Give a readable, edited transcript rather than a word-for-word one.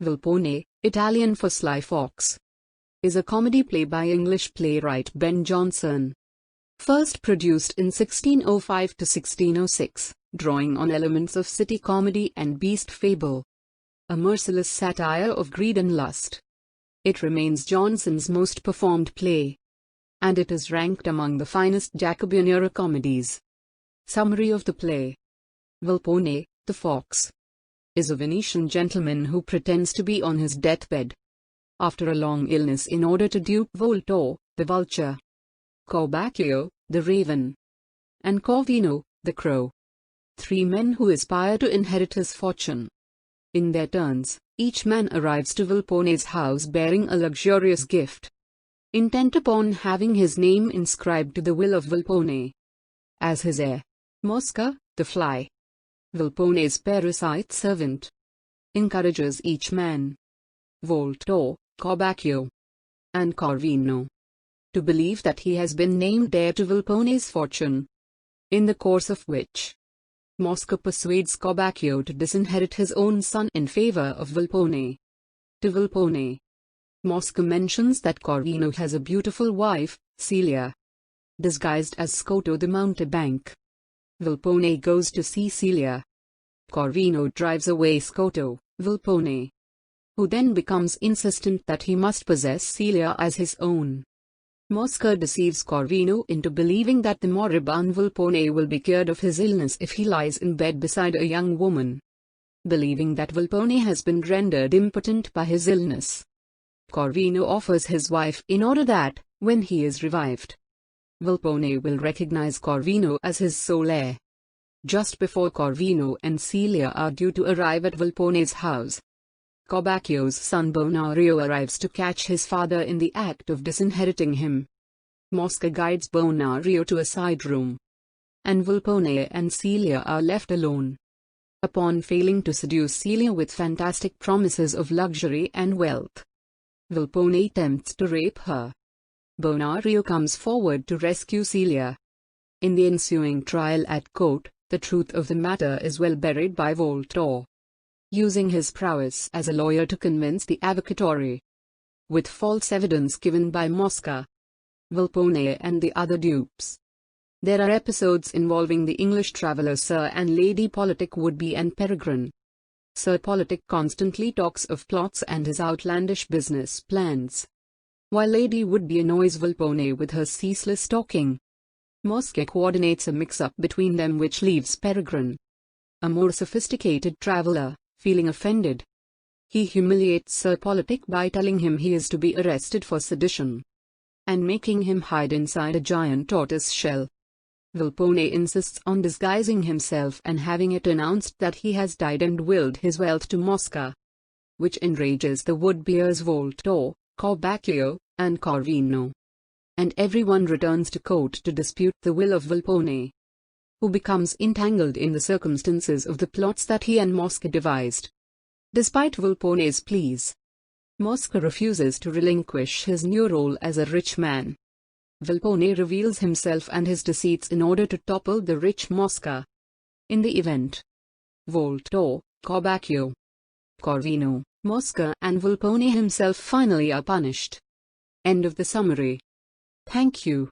Volpone, Italian for sly fox, is a comedy play by English playwright Ben Jonson. First produced in 1605 to 1606, drawing on elements of city comedy and beast fable. A merciless satire of greed and lust. It remains Jonson's most performed play, and it is ranked among the finest Jacobean era comedies. Summary of the play. Volpone, the fox, is a Venetian gentleman who pretends to be on his deathbed after a long illness in order to dupe Volpone, the vulture, Corbacchio, the raven, and Corvino, the crow, three men who aspire to inherit his fortune. In their turns, each man arrives to Volpone's house bearing a luxurious gift, intent upon having his name inscribed to the will of Volpone as his heir. Mosca, the fly, Volpone's parasite servant, encourages each man, Volpone, Corbacchio, and Corvino, to believe that he has been named heir to Volpone's fortune, in the course of which Mosca persuades Corbacchio to disinherit his own son in favor of Volpone. To Volpone, Mosca mentions that Corvino has a beautiful wife, Celia, disguised as Scotto the mountebank. Volpone goes to see Celia. Corvino drives away Scotto, Volpone, who then becomes insistent that he must possess Celia as his own. Mosca deceives Corvino into believing that the moribund Volpone will be cured of his illness if he lies in bed beside a young woman. Believing that Volpone has been rendered impotent by his illness, Corvino offers his wife in order that, when he is revived, Volpone will recognize Corvino as his sole heir. Just before Corvino and Celia are due to arrive at Volpone's house, Corbacchio's son Bonario arrives to catch his father in the act of disinheriting him. Mosca guides Bonario to a side room, and Volpone and Celia are left alone. Upon failing to seduce Celia with fantastic promises of luxury and wealth, Volpone attempts to rape her. Bonario comes forward to rescue Celia. In the ensuing trial at court, the truth of the matter is well buried by Volpone, using his prowess as a lawyer to convince the avocatory, with false evidence given by Mosca, Volpone and the other dupes. There are episodes involving the English traveller Sir and Lady Politic Woodby and Peregrine. Sir Politic constantly talks of plots and his outlandish business plans, while Lady Woodby annoys Volpone with her ceaseless talking. Mosca coordinates a mix-up between them which leaves Peregrine, a more sophisticated traveller, feeling offended. He humiliates Sir Politic by telling him he is to be arrested for sedition, and making him hide inside a giant tortoise shell. Volpone insists on disguising himself and having it announced that he has died and willed his wealth to Mosca, which enrages the wood-bears Volpone, Corbacchio, and Corvino. And everyone returns to court to dispute the will of Volpone, who becomes entangled in the circumstances of the plots that he and Mosca devised. Despite Volpone's pleas, Mosca refuses to relinquish his new role as a rich man. Volpone reveals himself and his deceits in order to topple the rich Mosca. In the event, Volpone, Corbacchio, Corvino, Mosca and Volpone himself finally are punished. End of the summary. Thank you.